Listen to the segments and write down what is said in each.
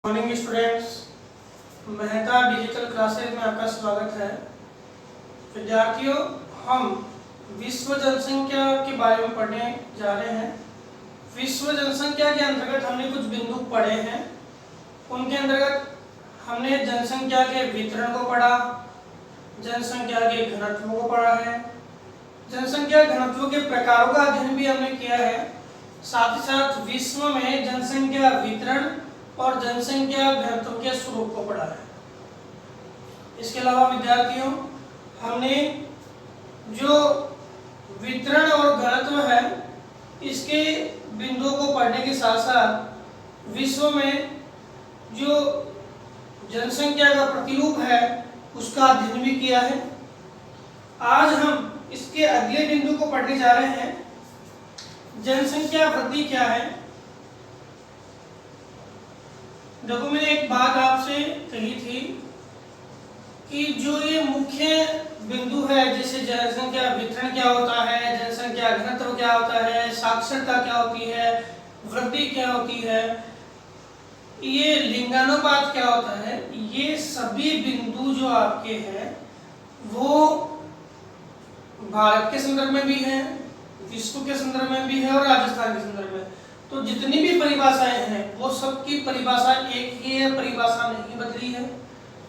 Morning students, Mehta digital classes में आपका स्वागत है। विद्यार्थियों, हम विश्व जनसंख्या के बारे में पढ़ने जा रहे हैं। विश्व जनसंख्या के अंतर्गत हमने कुछ बिंदु पढ़े हैं। उनके अंतर्गत हमने जनसंख्या के वितरण को पढ़ा, जनसंख्या के घनत्व को पढ़ा है, जनसंख्या घनत्व के प्रकारों का अध्ययन भी हमने किया है। साथ ही साथ विश्व में जनसंख्या वितरण और जनसंख्या घनत्व के स्वरूप को पढ़ा है। इसके अलावा विद्यार्थियों, हमने जो वितरण और घनत्व है इसके बिंदुओं को पढ़ने के साथ साथ विश्व में जो जनसंख्या का प्रतिरूप है उसका अध्ययन भी किया है। आज हम इसके अगले बिंदु को पढ़ने जा रहे हैं। जनसंख्या वृद्धि क्या है? देखो, मैंने एक बात आपसे कही थी कि जो ये मुख्य बिंदु है, जैसे जनसंख्या वितरण क्या होता है, जनसंख्या घनत्व क्या होता है, साक्षरता क्या होती है, वृद्धि क्या होती है, ये लिंगानुपात क्या होता है, ये सभी बिंदु जो आपके हैं वो भारत के संदर्भ में भी है, विश्व के संदर्भ में भी है और राजस्थान के संदर्भ में। तो जितनी भी परिभाषाएं हैं वो सबकी परिभाषा एक ही है, परिभाषा नहीं बदली है।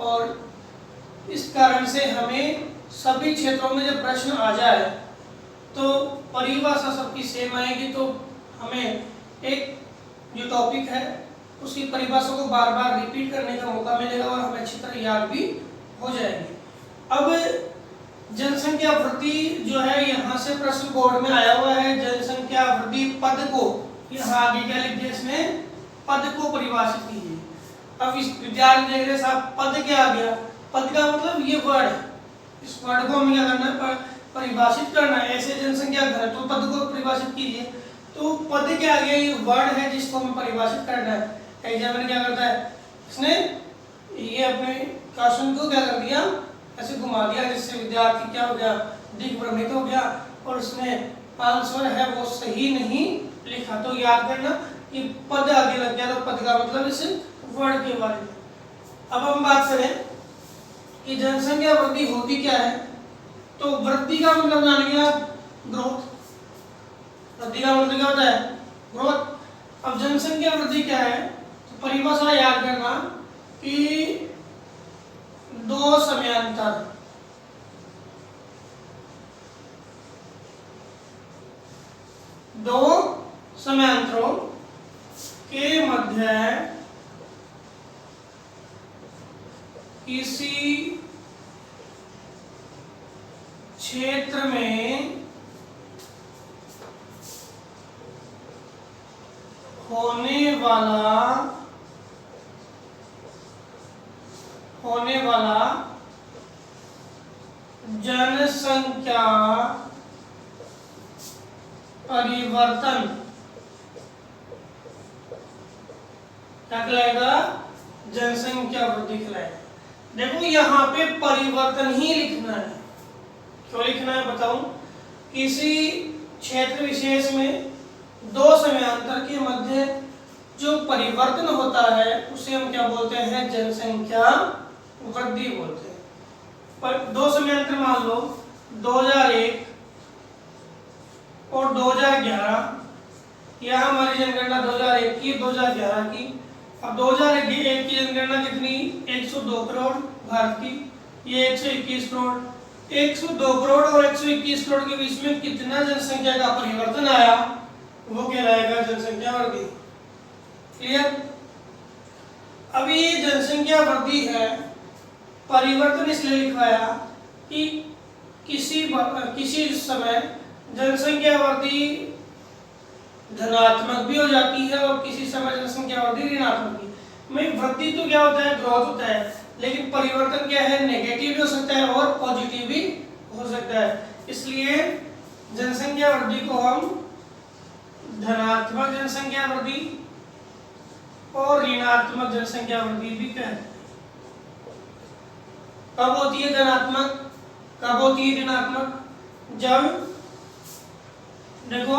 और इस कारण से हमें सभी क्षेत्रों में जब प्रश्न आ जाए तो परिभाषा सबकी सेम आएगी, तो हमें एक जो टॉपिक है उसकी परिभाषा को बार बार रिपीट करने का मौका मिलेगा और हमें अच्छी तरह याद भी हो जाएगी। अब जनसंख्या वृद्धि जो है, यहाँ से प्रश्न बोर्ड में आया हुआ है। जनसंख्या वृद्धि पद को यहाँ आगे क्या लिख दिया, इसमें पद को परिभाषित कीजिए। अब इस विद्यार्थी देख रहे साहब, पद क्या आ गया? पद का मतलब ये वर्ड है, इस वर्ड को हमें क्या करना है, परिभाषित करना है। ऐसे जनसंख्या घनत्व तो पद को परिभाषित कीजिए, तो पद क्या आ गया, ये वर्ड है जिसको हमें परिभाषित करना है। एग्जामिनर क्या करता है, इसने ये अपने क्वेश्चन को क्या कर दिया, ऐसे घुमा दिया जिससे विद्यार्थी क्या हो गया, दिग्भ्रमित हो गया और उसने आंसर है वो सही नहीं लिखा। तो याद करना कि पद आगे लग गया तो पद का मतलब इस वर्ड के बारे में। अब हम बात करें कि जनसंख्या वृद्धि होती क्या है, तो वृद्धि का मतलब जान गया ग्रोथ। वृद्धि का मतलब क्या होता है, ग्रोथ। अब जनसंख्या वृद्धि क्या है, तो परिभाषा याद करना कि दो समयांतरों के मध्य किसी क्षेत्र में होने वाला जनसंख्या परिवर्तन क्या कहलाएगा, जनसंख्या वृद्धि कहलाएगा। देखो, यहाँ पे परिवर्तन ही लिखना है। क्यों लिखना है बताऊं? किसी क्षेत्र विशेष में दो समयांतर के मध्य जो परिवर्तन होता है उसे हम क्या बोलते हैं, जनसंख्या वृद्धि बोलते हैं। पर दो समयांतर मान लो 2001 और 2011, यह हमारी जनगणना 2001 की, 2011 की। अब 2001 की जनगणना कितनी, 102 करोड़ भारत की, ये 121 करोड़। 102 करोड़ और 121 करोड़ के बीच में कितना जनसंख्या का परिवर्तन आया वो कहलाएगा जनसंख्या वृद्धि। क्लियर? अब ये जनसंख्या वृद्धि है, परिवर्तन इसलिए लिखवाया कि किसी समय जनसंख्या वृद्धि धनात्मक भी हो जाती है और किसी समय जनसंख्या वृद्धि ऋणात्मक भी। में वृद्धि तो क्या होता है, ग्रोथ होता है, लेकिन परिवर्तन क्या है, नेगेटिव भी हो सकता है और पॉजिटिव भी हो सकता है। इसलिए जनसंख्या वृद्धि को हम धनात्मक जनसंख्या वृद्धि और ऋणात्मक जनसंख्या वृद्धि भी कहते हैं। कब होती है धनात्मक, कब होती है ऋणात्मक? जब, देखो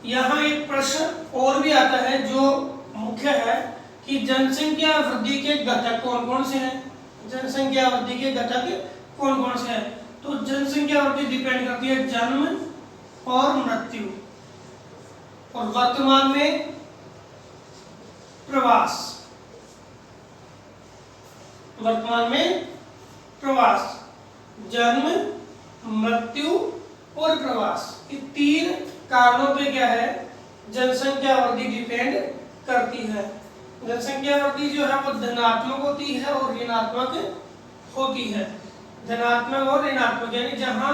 यहाँ एक प्रश्न और भी आता है जो मुख्य है कि जनसंख्या वृद्धि के घटक कौन कौन से हैं, जनसंख्या वृद्धि के घटक कौन कौन से हैं। तो जनसंख्या वृद्धि डिपेंड करती है जन्म और मृत्यु, और वर्तमान में प्रवास, वर्तमान में प्रवास, जन्म, मृत्यु और प्रवास, ये तीन कारणों पे क्या है जनसंख्या वृद्धि डिपेंड करती है। जनसंख्या वृद्धि जो है वो धनात्मक होती है और ऋणात्मक होती है। धनात्मक और ऋणात्मक यानी जहां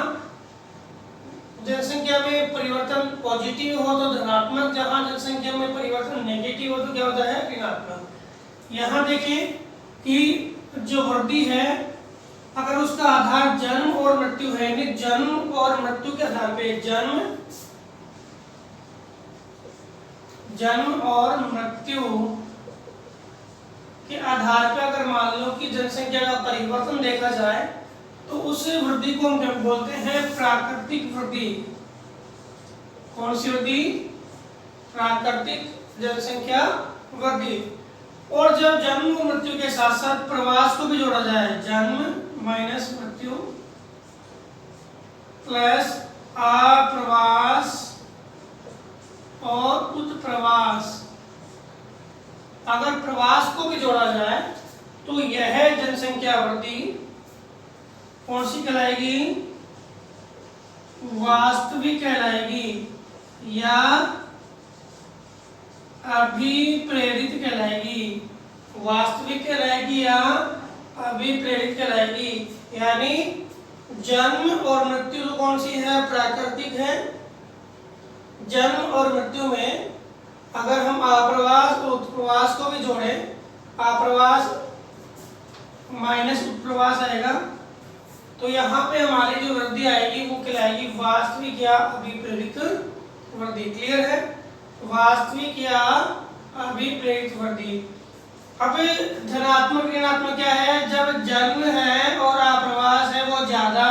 जनसंख्या में परिवर्तन पॉजिटिव हो तो धनात्मक, जहां जनसंख्या में परिवर्तन नेगेटिव हो तो क्या होता है ऋणात्मक। यहाँ देखिए कि जो वृद्धि है अगर उसका आधार जन्म और मृत्यु है, यानी जन्म और मृत्यु के आधार पे, जन्म और मृत्यु के आधार पर अगर मान लो कि जनसंख्या का परिवर्तन देखा जाए तो उस वृद्धि को हम बोलते हैं प्राकृतिक वृद्धि। कौन सी वृद्धि? प्राकृतिक जनसंख्या वृद्धि। और जब जन्म और मृत्यु के साथ साथ प्रवास को भी जोड़ा जाए, जन्म माइनस मृत्यु प्लस अप्रवास और उत्प्रवास, अगर प्रवास को भी जोड़ा जाए तो यह जनसंख्या वृद्धि कौन सी कहलाएगी? वास्तविक कहलाएगी या अभिप्रेरित कहलाएगी। वास्तविक कहलाएगी या अभिप्रेरित कहलाएगी। यानी जन्म और मृत्यु कौन सी है? प्राकृतिक है। जन्म और मृत्यु में अगर हम अप्रवास और उत्प्रवास को भी जोड़ें, अप्रवास माइनस उत्प्रवास आएगा तो यहाँ पे हमारी जो वृद्धि आएगी वो कहलाएगी वास्तविक या अभिप्रेरित वृद्धि। क्लियर है? वास्तविक या अभिप्रेरित वृद्धि। अब धनात्मक ऋणात्मक क्या है? जब जन्म है और अप्रवास है वो ज्यादा,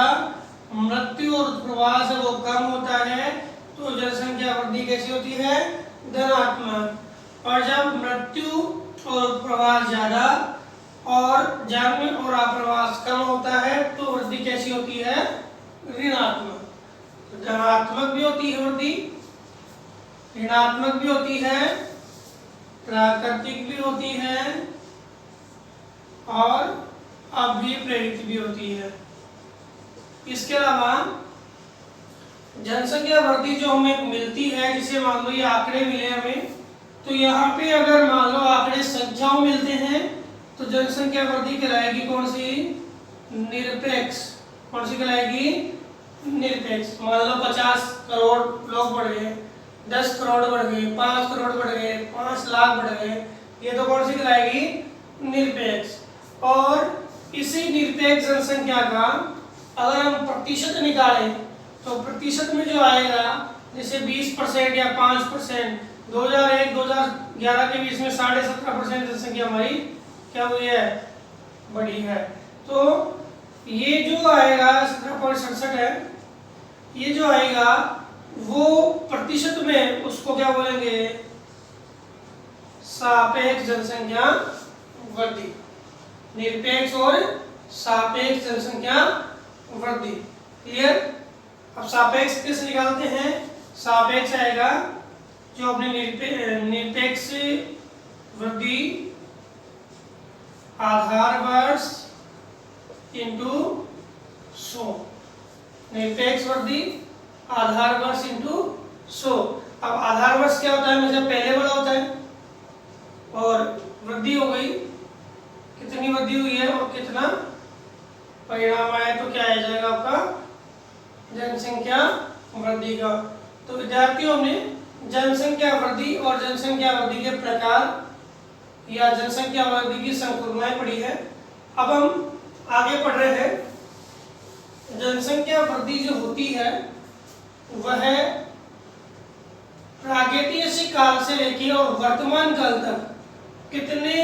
मृत्यु और उत्प्रवास है वो कम होता है, तो जनसंख्या वृद्धि कैसी होती है? धनात्मक। और जब मृत्यु और उत्प्रवास ज्यादा और जन्म और अप्रवास कम होता है तो वृद्धि कैसी होती है? ऋणात्मक। तो धनात्मक भी होती है वृद्धि, ऋणात्मक भी होती है, प्राकृतिक भी होती है और अभिप्रेरित भी होती है। इसके अलावा जनसंख्या वृद्धि जो हमें मिलती है, जिसे मान लो ये आंकड़े मिले हमें, तो यहाँ पे अगर मान लो आंकड़े संख्याओं मिलते हैं तो जनसंख्या वृद्धि कहलाएगी कौन सी? निरपेक्ष। कौन सी कहलाएगी? निरपेक्ष। मान लो 50 करोड़ लोग बढ़ गए, 10 करोड़ बढ़ गए, 5 करोड़ बढ़ गए, 5 लाख बढ़ गए, ये तो कौन सी कहलाएगी? निरपेक्ष। और इसी निरपेक्ष जनसंख्या का अगर हम प्रतिशत निकालें तो प्रतिशत में जो आएगा जैसे 20% या 5%, 2001-2011 के बीच में 17.5% जनसंख्या हमारी क्या हुई है? बढ़ी है। तो ये जो आएगा 17.67 है, ये जो आएगा वो प्रतिशत में उसको क्या बोलेंगे? सापेक्ष जनसंख्या वृद्धि। निरपेक्ष और सापेक्ष जनसंख्या वृद्धि। क्लियर? अब सापेक्ष कैसे निकालते हैं? सापेक्ष आएगा जो अपने निरपेक्ष वृद्धि आधार वर्ष इंटू 100। निरपेक्ष वृद्धि आधार वर्ष इंटू 100। अब आधार वर्ष क्या होता है? हमेशा पहले वाला होता है। और वृद्धि हो गई, कितनी वृद्धि हुई है और कितना परिणाम आया, तो क्या आ जाएगा आपका? जनसंख्या वृद्धि का। तो विद्यार्थियों ने जनसंख्या वृद्धि और जनसंख्या वृद्धि के प्रकार या जनसंख्या वृद्धि की संकल्पनाएं पढ़ी है। अब हम आगे पढ़ रहे हैं। जनसंख्या वृद्धि जो होती है वह प्रागैतिहासिक काल से लेकर और वर्तमान काल तक कितने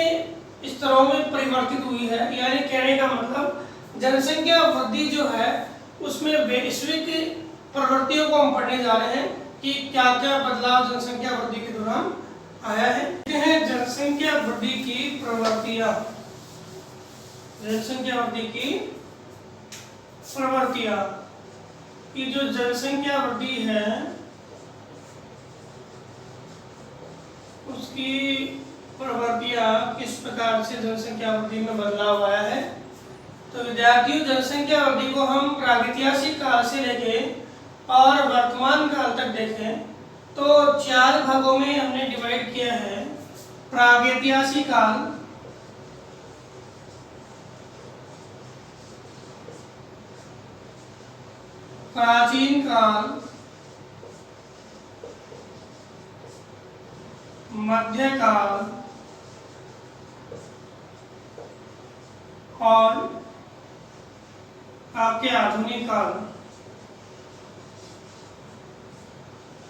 स्तरों में परिवर्तित हुई है। यानी कहने का मतलब जनसंख्या वृद्धि जो है उसमें वैश्विक प्रवृत्तियों को हम पढ़ने जा रहे हैं कि क्या क्या बदलाव जनसंख्या वृद्धि के दौरान आया है। ये है जनसंख्या वृद्धि की प्रवृत्तियां। जनसंख्या वृद्धि की प्रवृत्तियां, कि जो जनसंख्या वृद्धि है उसकी प्रवृत्तियां किस प्रकार से जनसंख्या वृद्धि में बदलाव आया है। तो विद्यार्थियों, जनसंख्या वृद्धि को हम प्रागैतिहासिक काल से लेके और वर्तमान काल तक देखें तो 4 भागों में हमने डिवाइड किया है। प्रागैतिहासिक काल, प्राचीन काल, मध्यकाल और आपके आधुनिक काल।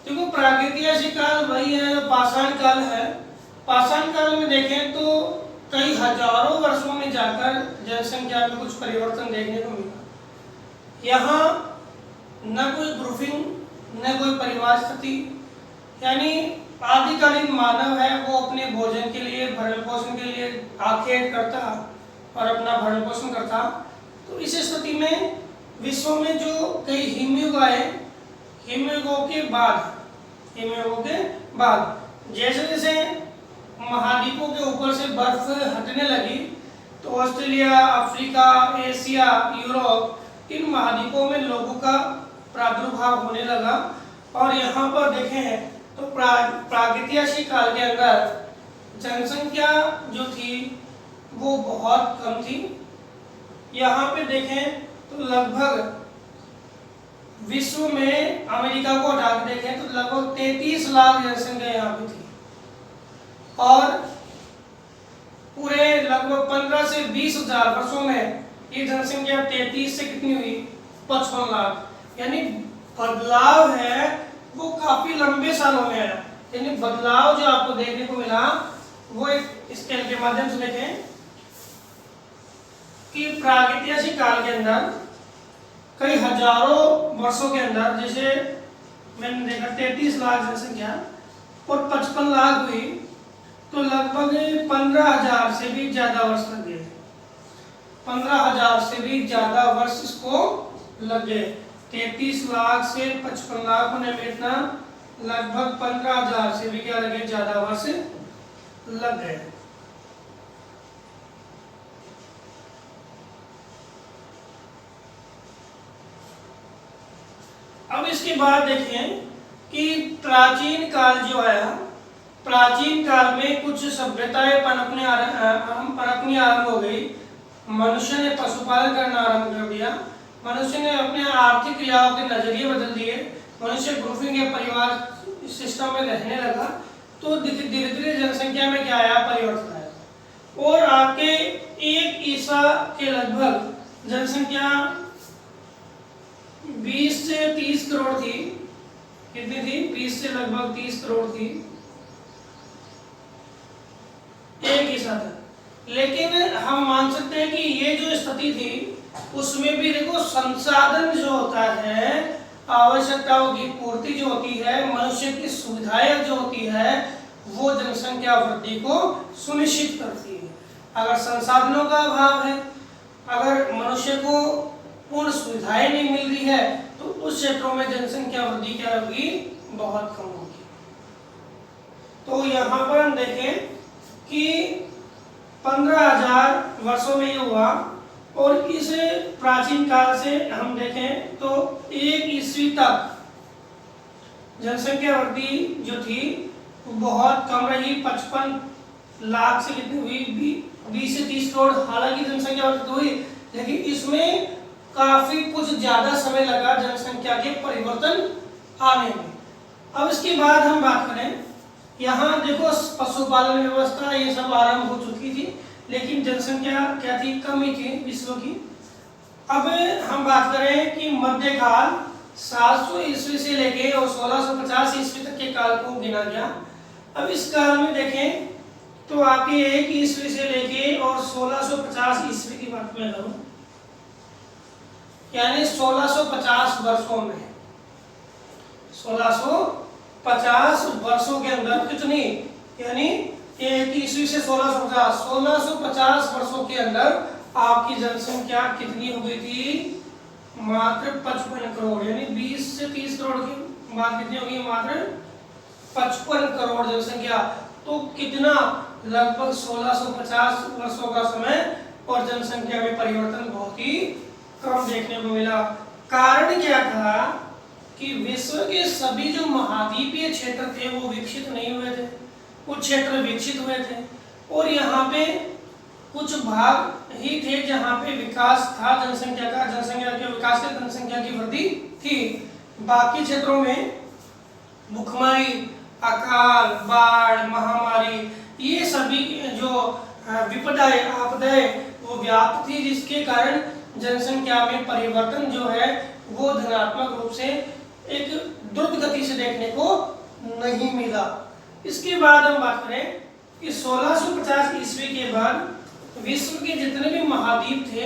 देखो, प्रागैतिहासिक काल वही है जो पाषाण काल है। पाषाण काल में देखें तो कई हजारों वर्षों में जाकर जनसंख्या में कुछ परिवर्तन देखने को मिला। यहाँ न कोई ग्रुपिंग, न कोई परिवार स्थिति, यानी आदिकालीन मानव है वो अपने भोजन के लिए, भरण पोषण के लिए आखेट करता और अपना भरण पोषण करता। तो इस स्थिति में विश्व में जो कई हिमयुग आए, हिमयुगों के बाद जैसे जैसे महाद्वीपों के ऊपर से बर्फ हटने लगी तो ऑस्ट्रेलिया, अफ्रीका, एशिया, यूरोप, इन महाद्वीपों में लोगों का प्रादुर्भाव होने लगा। और यहाँ पर देखें तो प्रागैतिहासिक काल के अंदर जनसंख्या जो थी वो बहुत कम थी। यहाँ पे देखें तो लगभग विश्व में, अमेरिका को हटा के देखें तो लगभग 33 लाख जनसंख्या यहाँ पे थी और पूरे लगभग 15 से 20 हजार वर्षों में ये जनसंख्या 33 से कितनी हुई, 55 लाख। यानी बदलाव है वो काफी लंबे सालों में आया। यानी बदलाव जो आपको देखने को मिला वो एक स्केल के माध्यम से देखें कि प्रागैतिहासिक काल के अंदर कई हजारों वर्षों के अंदर, जैसे मैंने देखा 33 लाख जनसंख्या और 55 लाख हुई, तो लगभग 15,000 से भी ज्यादा वर्ष लग गए। 15,000 से भी ज्यादा वर्ष इसको लग गए। 33 लाख से 55 लाख होने में इतना लगभग 15,000 से भी क्या लगे, ज्यादा वर्ष लग गए। अब इसके बाद देखें कि प्राचीन काल जो आया, प्राचीन काल में कुछ सभ्यताएं पनपनी आरंभ हो गई। मनुष्य ने पशुपालन करना आरंभ कर दिया, मनुष्य ने अपने आर्थिक क्रियाओं के नजरिए बदल दिए, मनुष्य ग्रुपिंग के परिवार सिस्टम में रहने लगा। तो धीरे धीरे जनसंख्या में क्या आया, परिवर्तन आया। और आके 1 ईसा के लगभग जनसंख्या 20 से 30 करोड़ थी। कितनी थी, 20 से लगभग 30 करोड़ थी 1 ईसा तक। लेकिन हम मान सकते हैं कि ये जो स्थिति थी उसमें भी देखो संसाधन जो होता है, आवश्यकताओं की पूर्ति जो होती है, मनुष्य की सुविधाएं जो होती है, वो जनसंख्या वृद्धि को सुनिश्चित करती है। अगर संसाधनों का अभाव है, अगर मनुष्य को पूर्ण सुविधाएं नहीं मिल रही है, तो उस क्षेत्रों में जनसंख्या वृद्धि क्या होगी, बहुत कम होगी। तो यहाँ पर हम देखें कि 15,000 वर्षों में ये हुआ। और इस प्राचीन काल से हम देखें तो 1 ईस्वी तक जनसंख्या वृद्धि जो थी वो बहुत कम रही। 55 लाख से कितनी हुई, 20 से 30 करोड़ हालांकि जनसंख्या वृद्धि हुई, लेकिन इसमें काफी कुछ ज्यादा समय लगा जनसंख्या के परिवर्तन आने में। अब इसके बाद हम बात करें, यहाँ देखो पशुपालन व्यवस्था ये सब आरंभ हो चुकी थी, लेकिन जनसंख्या क्या थी, कम ही थी विश्व की। अब हम बात करें कि मध्यकाल 700 ईस्वी से लेके और 1650 ईस्वी तक के काल को गिना गया। अब इस काल में देखें तो आपके 1 ईस्वी से लेके और 1650 ईस्वी की बात मैं करूं, यानी 1650 वर्षों में, 1650 वर्षों के अंदर कितनी यानी ईस्वी से 1650 वर्षों के अंदर आपकी जनसंख्या कितनी हो गई थी? मात्र 55 करोड़, यानी 20 से 30 करोड़ की बात कितनी होगी? मात्र 55 करोड़ जनसंख्या। तो कितना? लगभग 1650 वर्षों का समय और जनसंख्या में परिवर्तन बहुत ही कम देखने को मिला। कारण क्या था कि विश्व के सभी जो महाद्वीपीय क्षेत्र थे वो विकसित नहीं हुए थे, कुछ क्षेत्र विकसित हुए थे और यहाँ पे कुछ भाग ही थे जहाँ पे विकास था जनसंख्या का, जनसंख्या के विकास से जनसंख्या की वृद्धि थी। बाकी क्षेत्रों में भूखमरी, अकाल, बाढ़, महामारी, ये सभी जो विपदाएं, आपदाएं वो व्याप्त थी, जिसके कारण जनसंख्या में परिवर्तन जो है वो धनात्मक रूप से एक द्रुत गति से देखने को नहीं मिला। इसके बाद हम बात करें कि 1650 ईस्वी के बाद विश्व के जितने भी महाद्वीप थे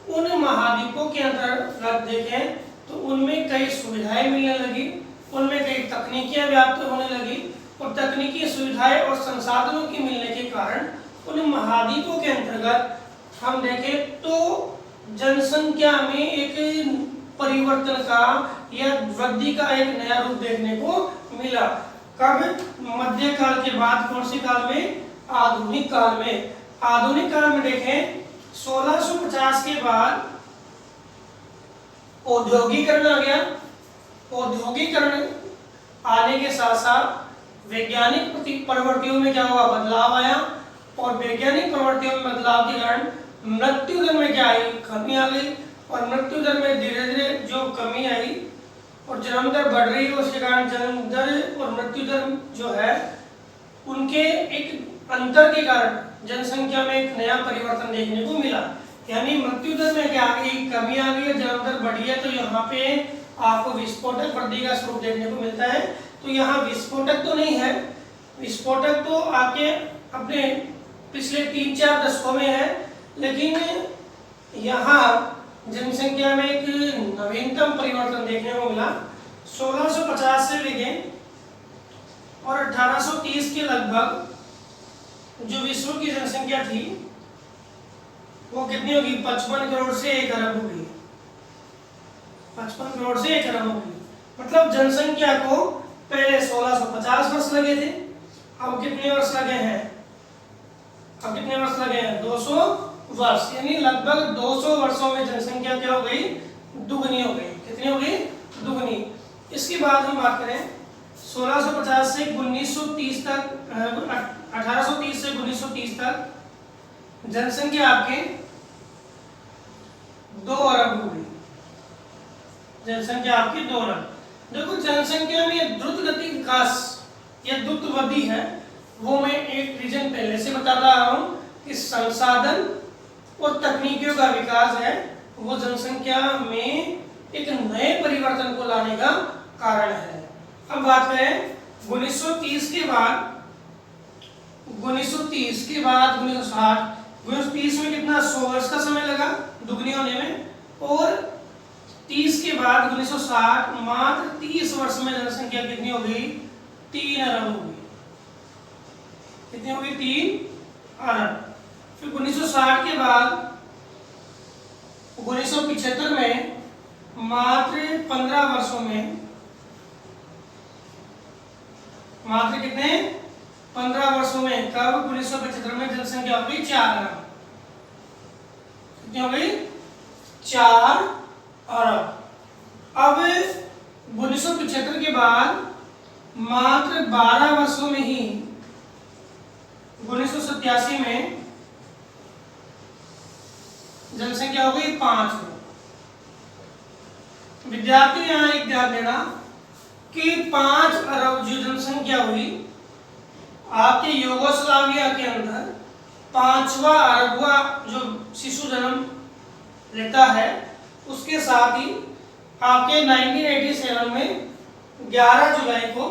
उन महाद्वीपों के अंतर्गत देखें तो उनमें कई सुविधाएं मिलने लगी, उनमें कई तकनीकियां व्याप्त होने लगी और तकनीकी सुविधाएं और संसाधनों की मिलने के कारण उन महाद्वीपों के अंतर्गत हम देखें तो जनसंख्या में एक परिवर्तन का या वृद्धि का एक नया रूप देखने को मिला। कब? मध्यकाल के बाद। कौन से काल में? आधुनिक काल में। आधुनिक काल में देखें 1650 के बाद औद्योगिकरण आ गया। औद्योगिकरण आने के साथ साथ वैज्ञानिक प्रवृत्तियों में क्या हुआ? बदलाव आया और वैज्ञानिक प्रवृत्तियों में बदलाव के कारण मृत्यु दर में क्या आई? कमी आ गई और मृत्यु दर में धीरे धीरे जो कमी आई और जन्म दर बढ़ रही है उसके कारण जन्म दर और मृत्यु दर जो है उनके एक अंतर के कारण जनसंख्या में एक नया परिवर्तन देखने को मिला। यानी मृत्यु दर में क्या आ गई? कमी आ गई है, जन्म दर बढ़ी है, तो यहाँ पे आपको विस्फोटक वृद्धि का स्वरूप देखने को मिलता है। तो यहाँ विस्फोटक तो नहीं है, विस्फोटक तो आपके अपने पिछले 3-4 दशकों में है, लेकिन यहाँ जनसंख्या में एक नवीनतम परिवर्तन देखने को मिला 1650 से लेके और 1830 के लगभग जो विश्व की जनसंख्या थी वो कितनी होगी? 55 करोड़ से 1 अरब हो गई। 55 करोड़ से 1 अरब हो गई। मतलब जनसंख्या को पहले 1650 वर्ष लगे थे, अब कितने वर्ष लगे हैं? अब कितने वर्ष लगे हैं? 200 वर्ष। यानी लगभग 200 वर्षों में जनसंख्या क्या हो गई? दुगनी हो गई। कितनी हो गई? दुगनी। इसके बाद हम बात करें 1650 से 1930 तक, 1830 से 1930 तक जनसंख्या आपके 2 अरब हो गई। जनसंख्या आपकी 2 अरब। देखो जनसंख्या में द्रुत गति विकास या द्रुत वृद्धि है वो मैं एक रीजन पहले से बता रहा हूं कि संसाधन और तकनीकियों का विकास है वो जनसंख्या में एक नए परिवर्तन को लाने का कारण है। अब बात करें 1930 के बाद, 1930 के बाद 1960, 1930 में कितना? 100 वर्ष का समय लगा दुगनी होने में और 30 के बाद 1960 मात्र 30 वर्ष में जनसंख्या कितनी हो गई? 3 अरब हो गई। कितनी हो गई? 3 अरब। फिर 1960 के बाद 1975 में मात्र 15 वर्षों में, मात्र कितने? 15 वर्षों में, कब? 1975 में जनसंख्या हो गई 4 अरब। कितनी हो गई? 4 अरब। अब 1975 के बाद मात्र 12 वर्षों में ही 1987 में जनसंख्या हो गई 5 अरब। विद्यार्थी यहाँ एक ध्यान देना कि 5 अरब जो जनसंख्या हुई आपके यूगोस्लाविया के अंदर 5वां अरबवा जो शिशु जन्म लेता है उसके साथ ही आपके 1987 में 11 जुलाई को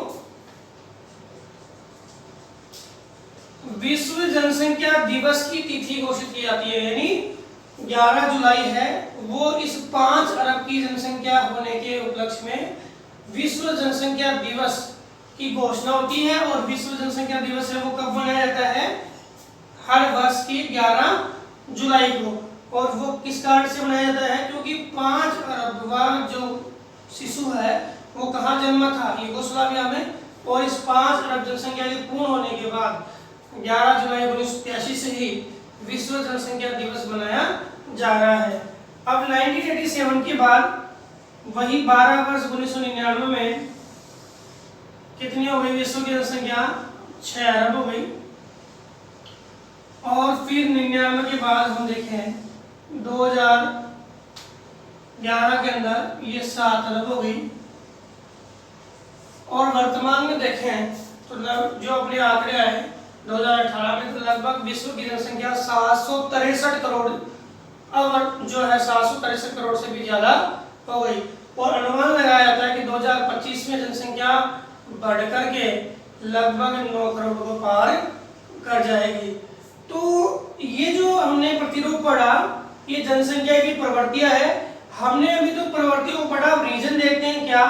विश्व जनसंख्या दिवस की तिथि घोषित की जाती है। यानी 11 जुलाई है वो इस 5 अरब की जनसंख्या होने के उपलक्ष्य में विश्व जनसंख्या दिवस की घोषणा होती है और विश्व जनसंख्या दिवस है वो कब मनाया जाता है? हर वर्ष की 11 जुलाई को। और वो किस कारण से मनाया जाता है? क्योंकि 5 अरबवा जो शिशु है वो कहाँ जन्मा था? यूगोस्लाविया में। और इस 5 अरब जनसंख्या के पूर्ण होने के बाद 11 जुलाई 1983 से ही विश्व जनसंख्या दिवस मनाया जा रहा है। अब 1987 के बाद वही 12 वर्ष 1999 में कितनी हो गई विश्व की जनसंख्या? 6 अरब हो गई। और फिर 99 के बाद हम देखें 2011 के अंदर ये 7 अरब हो गई। और वर्तमान में देखें तो जो अपने आंकड़े आए 2018 में, तो लगभग विश्व की जनसंख्या 763 करोड़ अब जो है 763 करोड़ से भी ज्यादा हो गई। और अनुमान लगाया जाता है कि 2025 में जनसंख्या बढ़कर के लगभग 9 करोड़ को पार कर जाएगी। तो ये जो हमने प्रतिरूप पढ़ा ये जनसंख्या की प्रवृत्तियां है। हमने अभी तो प्रवृत्ति को पढ़ा, रीजन देखते हैं क्या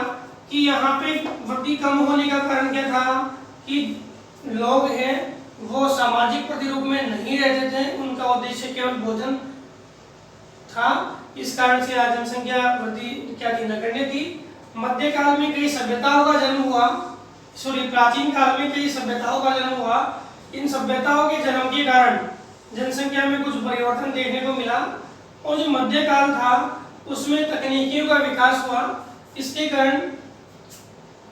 कि यहाँ पे वृद्धि कम होने का कारण क्या था कि लोग हैं वो सामाजिक प्रतिरूप में नहीं रहते थे, उनका उद्देश्य केवल भोजन था। इस कारण से आज जनसंख्या वृद्धि क्या थी? नगण्य थी। मध्यकाल में कई सभ्यताओं का जन्म हुआ, प्राचीन काल में कई सभ्यताओं का जन्म हुआ। इन सभ्यताओं के जन्म के कारण जनसंख्या में कुछ परिवर्तन देखने को मिला। और जो मध्यकाल था उसमें तकनीकियों का विकास हुआ, इसके कारण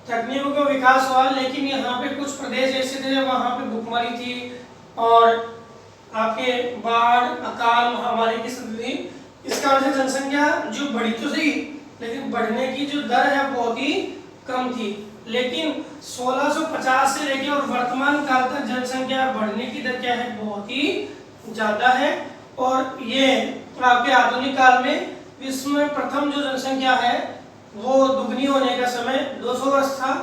तकनीकों का विकास हुआ। लेकिन यहाँ पे कुछ प्रदेश ऐसे थे वहाँ पे भुखमरी थी और आपके बाढ़, अकाल, महामारी की स्थिति थी। इस कारण से जनसंख्या जो बढ़ी तो सही, लेकिन बढ़ने की जो दर है बहुत ही कम थी। लेकिन 1650 से लेकर और वर्तमान काल तक जनसंख्या बढ़ने की दर क्या है? बहुत ही ज्यादा है। और ये आपके आधुनिक काल में विश्व में प्रथम जो जनसंख्या है वो दुगनी होने का समय 200 वर्ष था,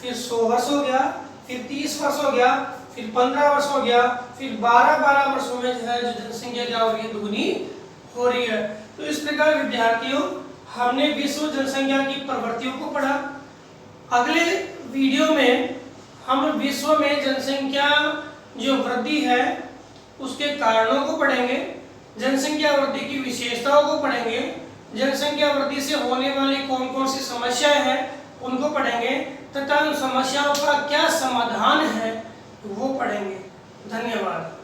फिर 100 वर्ष हो गया, फिर 30 वर्ष हो गया, फिर 15 वर्ष हो गया, फिर 12 वर्षों में जो है जो जनसंख्या क्या हो रही है? दुगनी हो रही है। तो इस प्रकार विद्यार्थियों हमने विश्व जनसंख्या की प्रवृत्तियों को पढ़ा। अगले वीडियो में हम विश्व में जनसंख्या जो वृद्धि है उसके कारणों को पढ़ेंगे, जनसंख्या वृद्धि की विशेषताओं को पढ़ेंगे, जनसंख्या वृद्धि से होने वाली कौन कौन सी समस्याएं हैं उनको पढ़ेंगे तथा उन समस्याओं का क्या समाधान है वो पढ़ेंगे। धन्यवाद।